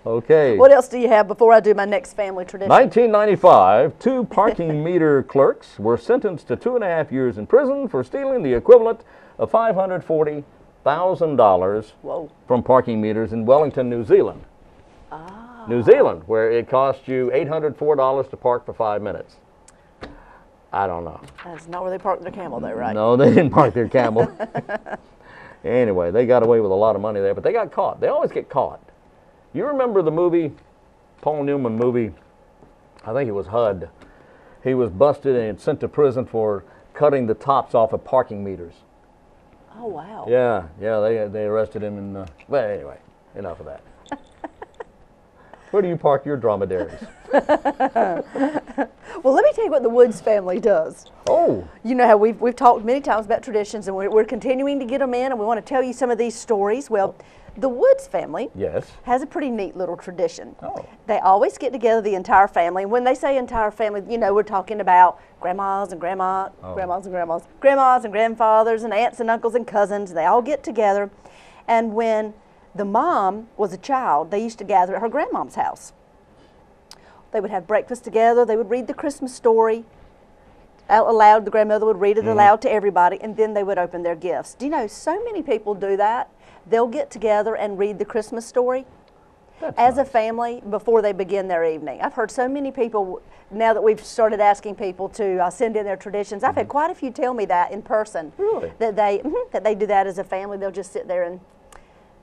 Okay. What else do you have before I do my next family tradition? 1995, 2 parking meter clerks were sentenced to 2.5 years in prison for stealing the equivalent of $540,000 from parking meters in Wellington, New Zealand. New Zealand, where it cost you $804 to park for 5 minutes. I don't know. That's not where they parked their camel, though, right? No, they didn't park their camel. Anyway, they got away with a lot of money there, but they got caught. They always get caught. You remember the movie, Paul Newman movie, I think it was HUD. He was busted and sent to prison for cutting the tops off of parking meters. Oh, wow. Yeah, they arrested him and, well, anyway, enough of that. Where do you park your dromedaries? Well, let me tell you what the Woods family does. Oh. You know how we've talked many times about traditions, and we're continuing to get them in, and we want to tell you some of these stories. Well, the Woods family has a pretty neat little tradition. Oh. They always get together, the entire family. When they say entire family, you know, we're talking about grandmas and grandmas and grandfathers and aunts and uncles and cousins. They all get together, and when the mom was a child, they used to gather at her grandmom's house. They would have breakfast together. They would read the Christmas story out aloud. The grandmother would read it aloud to everybody, and then they would open their gifts. Do you know, so many people do that. They'll get together and read the Christmas story as a family before they begin their evening. I've heard so many people, now that we've started asking people to send in their traditions, I've had quite a few tell me that in person. Really? That they do that as a family. They'll just sit there and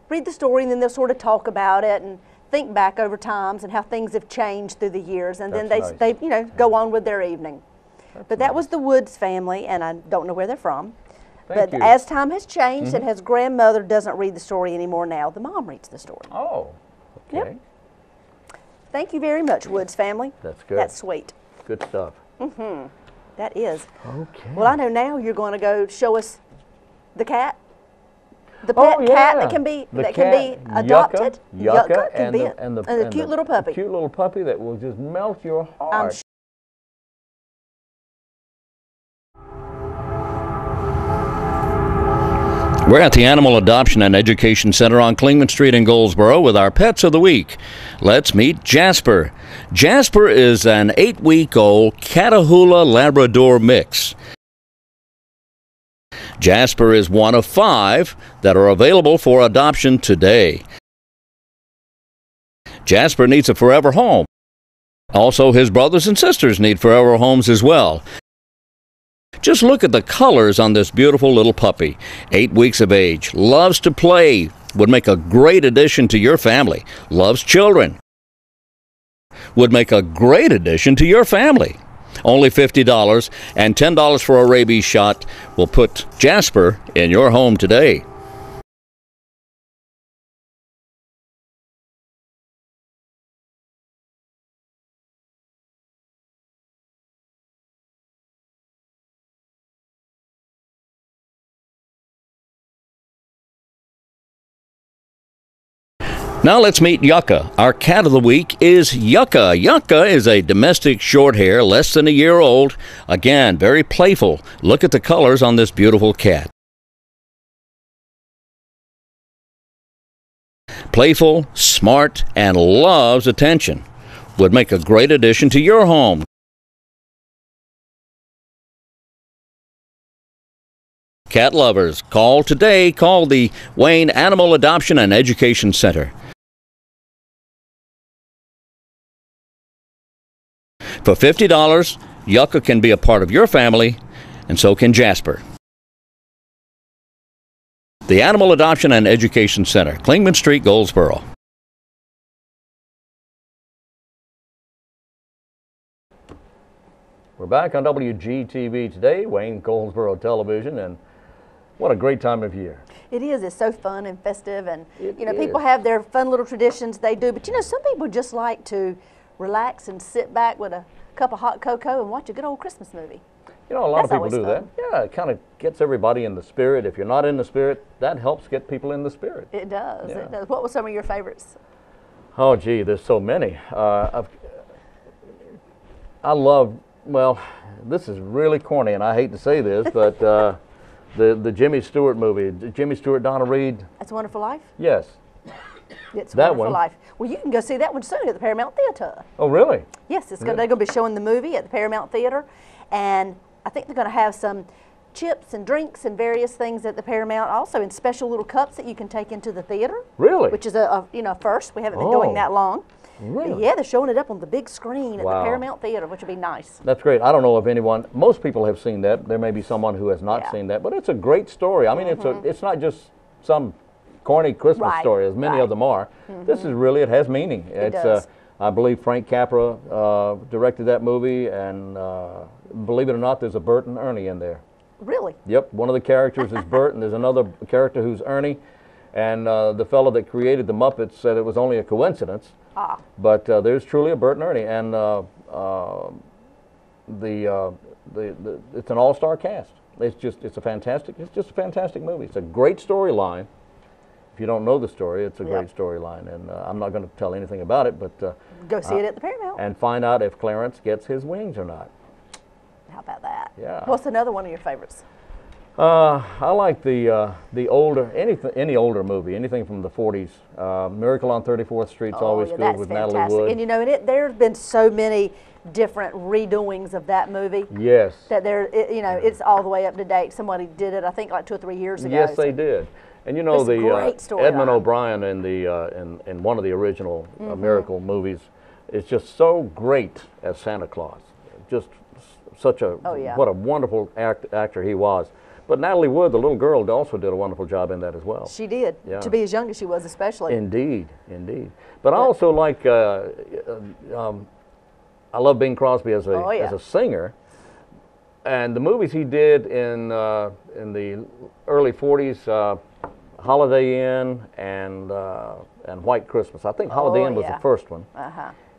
read the story, and then they'll sort of talk about it and think back over times and how things have changed through the years, and then they you know, go on with their evening. But that was the Woods family, and I don't know where they're from. But as time has changed and his grandmother doesn't read the story anymore now, the mom reads the story. Oh, okay. Yep. Thank you very much, Woods family. That's good. That's sweet. Good stuff. That is. Okay. Well, I know now you're going to go show us the cat. The pet cat that can be adopted. Yucca can be and the cute little puppy. The cute little puppy that will just melt your heart. We're at the Animal Adoption and Education Center on Clingman Street in Goldsboro with our Pets of the Week. Let's meet Jasper. Jasper is an 8-week-old Catahoula Labrador mix. Jasper is one of 5 that are available for adoption today. Jasper needs a forever home. Also, his brothers and sisters need forever homes as well. Just look at the colors on this beautiful little puppy. 8 weeks of age, loves to play, would make a great addition to your family. Loves children, would make a great addition to your family. Only $50 and $10 for a rabies shot will put Jasper in your home today. Now let's meet Yucca. Our cat of the week is Yucca. Yucca is a domestic short hair, less than a year old. Again, very playful. Look at the colors on this beautiful cat. Playful, smart, and loves attention. Would make a great addition to your home. Cat lovers, call today. Call the Wayne Animal Adoption and Education Center. For $50, Yucca can be a part of your family, and so can Jasper. The Animal Adoption and Education Center, Clingman Street, Goldsboro. We're back on WGTV today, Wayne Goldsboro Television, and what a great time of year. It is. It's so fun and festive, and you know, is. people have their fun little traditions they do, but you know, some people just like to relax and sit back with a cup of hot cocoa and watch a good old Christmas movie. You know, a lot of people That's do that. always Yeah, it kind of gets everybody in the spirit. If you're not in the spirit, that helps get people in the spirit. It does. Yeah. It does. What were some of your favorites? Oh, gee, there's so many. I love, well, this is really corny, and I hate to say this, but the Jimmy Stewart movie, Jimmy Stewart, Donna Reed. It's a Wonderful Life? Yes. It's a That Wonderful one. Life. Well, you can go see that one soon at the Paramount Theater. Oh, really? Yes, it's Yeah. they're going to be showing the movie at the Paramount Theater, and I think they're going to have some chips and drinks and various things at the Paramount, also in special little cups that you can take into the theater. Really? Which is a you know, first. We haven't been going Oh, that long. really? But yeah, they're showing it up on the big screen at Wow. the Paramount Theater, which would be nice. That's great. I don't know if anyone, most people have seen that. There may be someone who has not seen that, but it's a great story. I mean, it's not just some corny Christmas Right, story, as many of them are. This is really, it has meaning. It's does. I believe Frank Capra directed that movie, and believe it or not, there's a Bert and Ernie in there. Really? Yep, one of the characters is Bert, and there's another character who's Ernie, and the fellow that created the Muppets said it was only a coincidence. Ah. But there's truly a Bert and Ernie, and it's an all-star cast. It's just a fantastic movie. It's a great storyline. If you don't know the story, it's a great storyline, and I'm not going to tell anything about it, but Go see it at the Paramount. and find out if Clarence gets his wings or not. How about that? Yeah. What's another one of your favorites? I like the older, any older movie, anything from the 40s. Miracle on 34th Street's always good that's with fantastic. Natalie Wood. And you know, there's been so many different redoings of that movie. Yes. That you know, it's all the way up to date. Somebody did it, I think, like 2 or 3 years ago. Yes, they did. And you know, It's a great storyline. Edmund O'Brien in in one of the original Miracle movies is just so great as Santa Claus. Just such a what a wonderful actor he was. But Natalie Wood, the little girl, also did a wonderful job in that as well. She did. Yeah. To be as young as she was, especially. Indeed, indeed. But I also like I love Bing Crosby as a singer. And the movies he did in the early 40s, Holiday Inn and White Christmas. I think Holiday Inn was the first one.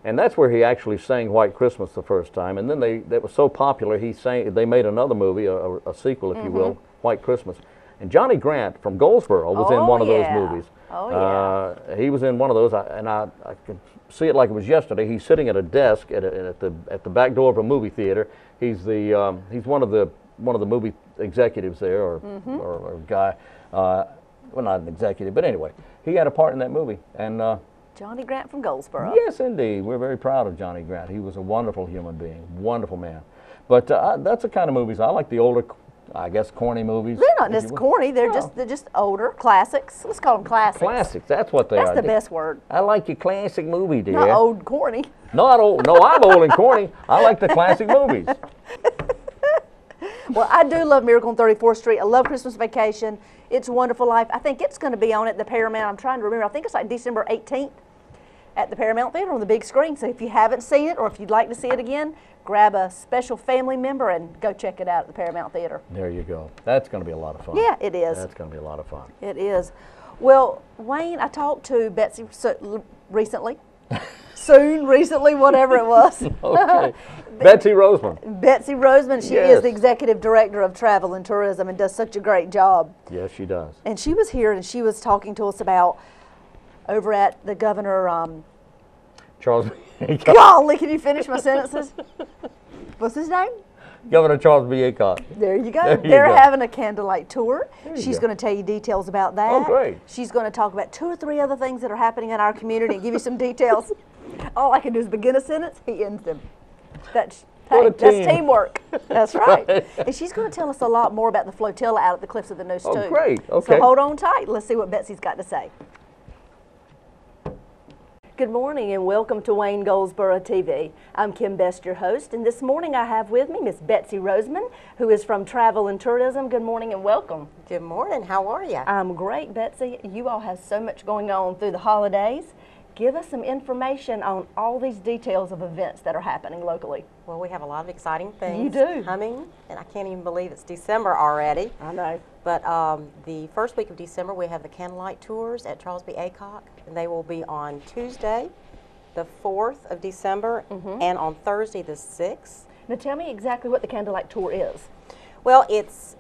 And that's where he actually sang White Christmas the first time. And then that was so popular, they made another movie, a sequel, if you will, White Christmas. And Johnny Grant from Goldsboro was in one of those movies. He was in one of those, and I can see it like it was yesterday. He's sitting at a desk at the back door of a movie theater. He's one of the movie executives there, or guy. Well, not an executive, but anyway, he had a part in that movie. And Johnny Grant from Goldsboro. yes, indeed, we're very proud of Johnny Grant. He was a wonderful human being, wonderful man. But that's the kind of movies I like. The older, I guess, corny movies. They're not just corny. They're just older classics. Let's call them classics. Classics. That's what they are. That's the best word. I like your classic movie, dear. Not old and corny. Not old. No, I'm old and corny. I like the classic movies. Well, I do love Miracle on 34th Street. I love Christmas Vacation. It's a Wonderful Life. I think it's going to be on at the Paramount. I'm trying to remember. I think it's like December 18th at the Paramount Theater on the big screen. So if you haven't seen it, or if you'd like to see it again, grab a special family member and go check it out at the Paramount Theater. There you go. That's going to be a lot of fun. Yeah, it is. That's going to be a lot of fun. It is. Well, Wayne, I talked to Betsy recently. Recently, whatever it was. Okay. Betsy Rosemann. Betsy Rosemann, she is the Executive Director of Travel and Tourism and does such a great job. Yes, she does. And she was here and she was talking to us about over at the Governor, Charles B. golly, can you finish my sentences? What's his name? Governor Charles B. Aycock. There you go. There you They're go. having a candlelight tour. There you She's go. going to tell you details about that. Oh, great. She's going to talk about 2 or 3 other things that are happening in our community and give you some details. All I can do is begin a sentence, he ends them. That's teamwork. That's right. And she's going to tell us a lot more about the flotilla out at the Cliffs of the Neuse, too. Oh, great. Okay. So hold on tight. Let's see what Betsy's got to say. Good morning and welcome to Wayne Goldsboro TV. I'm Kim Best, your host, and this morning I have with me Miss Betsy Rosemann, who is from Travel and Tourism. Good morning and welcome. Good morning. How are you? I'm great, Betsy. You all have so much going on through the holidays. Give us some information on all these details of events that are happening locally. Well, we have a lot of exciting things You do. coming, and I can't even believe it's December already. I know. But the first week of December, we have the candlelight tours at Charles B. Aycock, and they will be on Tuesday, the 4th of December, and on Thursday, the 6th. Now tell me exactly what the candlelight tour is. Well, it's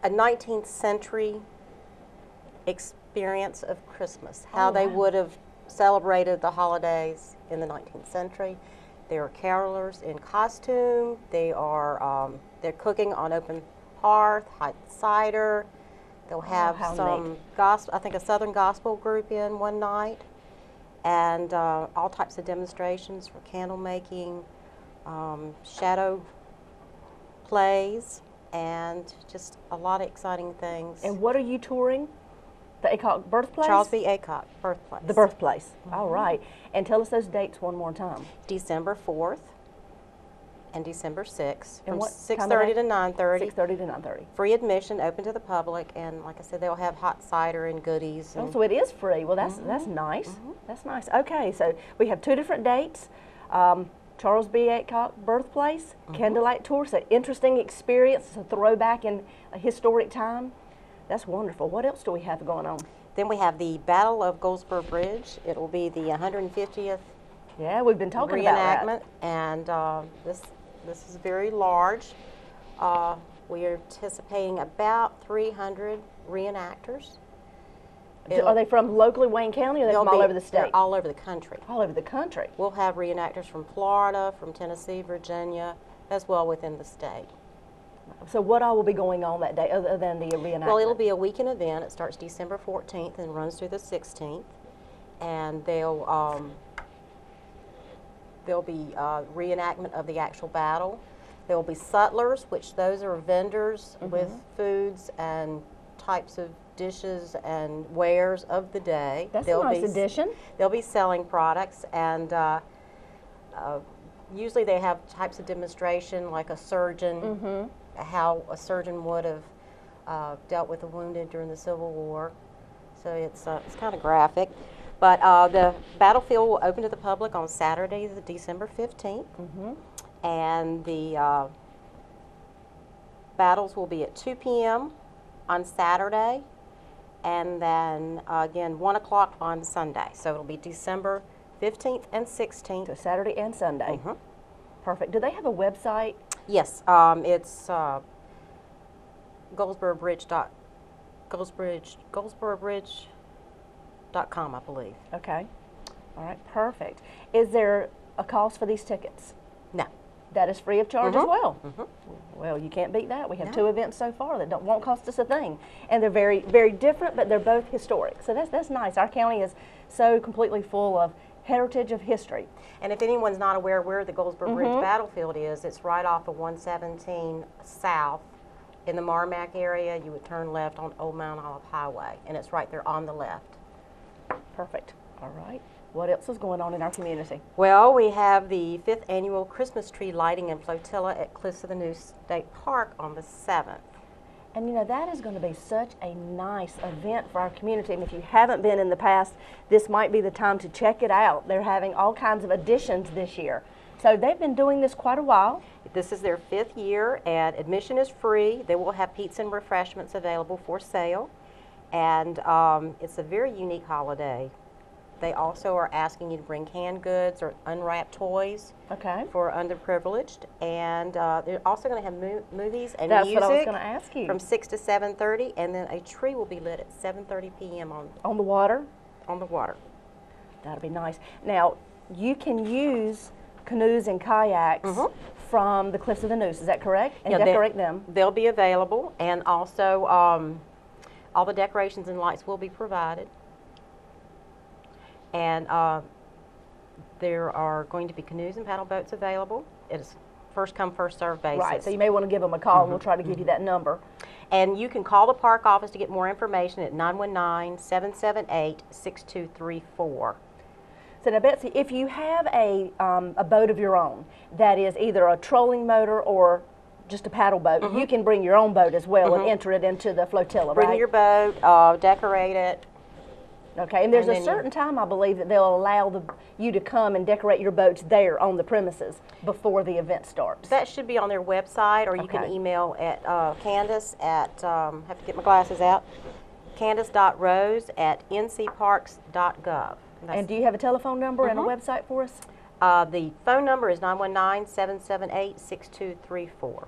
a 19th century experience of Christmas, how they would have celebrated the holidays in the 19th century. There are carolers in costume. They are they're cooking on open hearth, hot cider. They'll have some gospel, I think a Southern gospel group in one night, and all types of demonstrations for candle making, shadow plays, and just a lot of exciting things. And what are you touring? The Aycock birthplace? Charles B. Aycock birthplace. The birthplace. All right. And tell us those dates one more time. December 4th and December 6th And from what 6:30 to 9:30. 6:30 to 9:30. Free admission, open to the public, and like I said, they'll have hot cider and goodies. Oh, And so it is free. Well, that's nice. That's nice. Okay, so we have 2 different dates. Charles B. Aycock birthplace, candlelight tour. So interesting experience. It's a throwback in a historic time. That's wonderful. What else do we have going on? Then we have the Battle of Goldsboro Bridge. It will be the 150th Yeah, we've been talking about reenactment, and this is very large. We are anticipating about 300 reenactors. Are they from locally Wayne County, or are they from all over the state? They're all over the country. All over the country. We'll have reenactors from Florida, from Tennessee, Virginia, as well within the state. So what all will be going on that day other than the reenactment? Well, it'll be a weekend event. It starts December 14th and runs through the 16th. And there'll be reenactment of the actual battle. There will be sutlers, which those are vendors with foods and types of dishes and wares of the day. That's a nice addition. They'll be selling products, and usually they have types of demonstration, like a surgeon, how a surgeon would have dealt with the wounded during the Civil War. So it's kind of graphic. But the battlefield will open to the public on Saturday, December 15th. And the battles will be at 2 p.m. on Saturday, and then again 1 o'clock on Sunday. So it'll be December 15th and 16th. So Saturday and Sunday. Perfect. Do they have a website? Yes, it's goldsborobridge.com, I believe. Okay. All right, perfect. Is there a cost for these tickets? No. That is free of charge as well? Well, you can't beat that. We have 2 events so far that won't cost us a thing. And they're very, very different, but they're both historic. So that's nice. Our county is so completely full of heritage of history. And if anyone's not aware where the Goldsboro Bridge battlefield is, it's right off of 117 South in the Marmac area. You would turn left on Old Mount Olive Highway, and it's right there on the left. Perfect. All right. What else is going on in our community? Well, we have the 5th annual Christmas tree lighting and flotilla at Cliffs of the Neuse State Park on the 7th. And you know, that is going to be such a nice event for our community. And if you haven't been in the past, this might be the time to check it out. They're having all kinds of additions this year. So they've been doing this quite a while. This is their 5th year, and admission is free. They will have pizza and refreshments available for sale. And it's a very unique holiday. They also are asking you to bring canned goods or unwrapped toys for underprivileged. And they're also going to have movies and music. That's what I was going to ask you. From 6 to 7:30, and then a tree will be lit at 7:30 p.m. on the water. on the water. That'll be nice. Now, you can use canoes and kayaks from the Cliffs of the Noose, is that correct? And decorate them. They'll be available, and also all the decorations and lights will be provided. And there are going to be canoes and paddle boats available. It's first come, first served basis. Right, so you may want to give them a call and we'll try to give you that number. And you can call the park office to get more information at 919-778-6234. So now, Betsy, if you have a boat of your own that is either a trolling motor or just a paddle boat, you can bring your own boat as well and enter it into the flotilla, Bring right? your boat, decorate it. Okay, and there's a certain time, I believe, that they'll allow you to come and decorate your boats there on the premises before the event starts. That should be on their website, or you can email at Candace at, have to get my glasses out, candace.rose@ncparks.gov. And do you have a telephone number and a website for us? The phone number is 919-778-6234.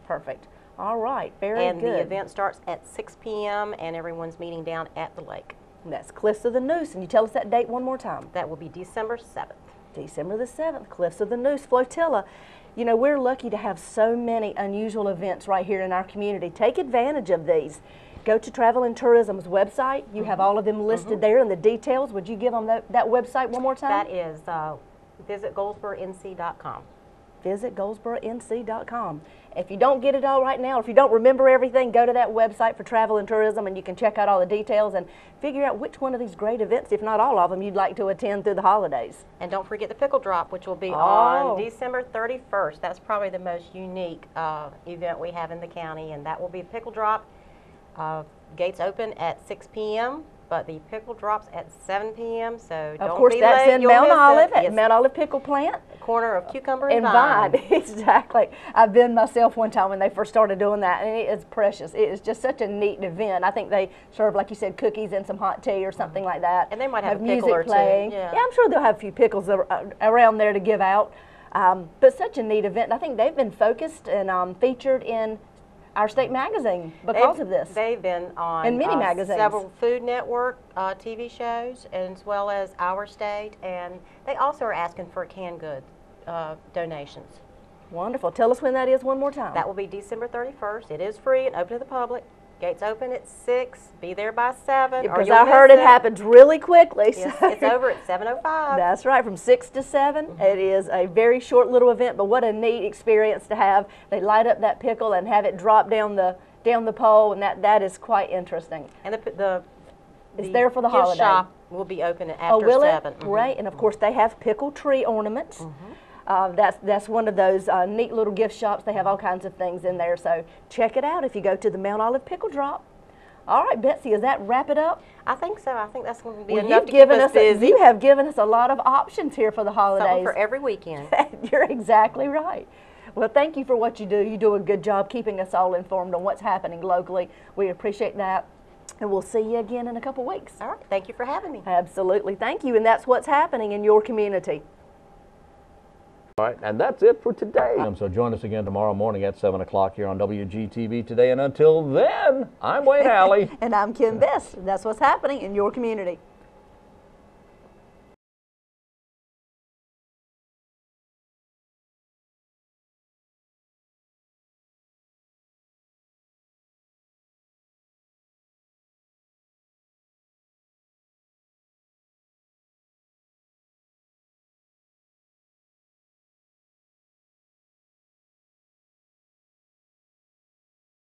Perfect. All right, very good. And the event starts at 6 p.m. and everyone's meeting down at the lake. And that's Cliffs of the Noose. And you tell us that date one more time. That will be December 7th. December the 7th, Cliffs of the Noose Flotilla. You know, we're lucky to have so many unusual events right here in our community. Take advantage of these. Go to Travel and Tourism's website. You have all of them listed there and the details. Would you give them that website one more time? That is visitGoldsboroughNC.com. visitGoldsboroughNC.com. If you don't get it all right now, if you don't remember everything, go to that website for Travel and Tourism and you can check out all the details and figure out which one of these great events, if not all of them, you'd like to attend through the holidays. And don't forget the Pickle Drop, which will be on December 31st. That's probably the most unique event we have in the county, and that will be Pickle Drop. Gates open at 6 p.m., but the pickle drops at 7 p.m., so don't be late. Of course, that's in Mount Olive, at Mount Olive Pickle Plant. Corner of Cucumber and Vine. Exactly. I've been myself one time when they first started doing that, and it is precious. It is just such a neat event. I think they serve, like you said, cookies and some hot tea or something like that. And they might have a music pickle or playing. two. Yeah, I'm sure they'll have a few pickles around there to give out. But such a neat event. I think they've been focused and featured in our state magazine because of this. They've been on in many magazines. Several Food Network TV shows, as well as Our State, and they also are asking for canned goods donations. Wonderful. Tell us when that is one more time. That will be December 31st. It is free and open to the public. Gates open at 6. Be there by 7. Because I heard it happens really quickly. Yes, it's over at 7:05. That's right, from 6 to 7. It is a very short little event, but what a neat experience to have. They light up that pickle and have it drop down the pole, and that is quite interesting. And it's there for the gift holiday. shop will be open after 7. Right, and of course they have pickle tree ornaments. That's one of those neat little gift shops. They have all kinds of things in there, so check it out if you go to the Mount Olive Pickle Drop. All right, Betsy, does that wrap it up? I think so. I think that's going to be enough to keep us busy. You have given us a lot of options here for the holidays. Something for every weekend. You're exactly right. Well, thank you for what you do. You do a good job keeping us all informed on what's happening locally. We appreciate that. And we'll see you again in a couple weeks. All right. Thank you for having me. Absolutely. Thank you. And that's what's happening in your community. All right, and that's it for today. So join us again tomorrow morning at 7 o'clock here on WGTV today. And until then, I'm Wayne Alley. And I'm Kim Best. That's what's happening in your community.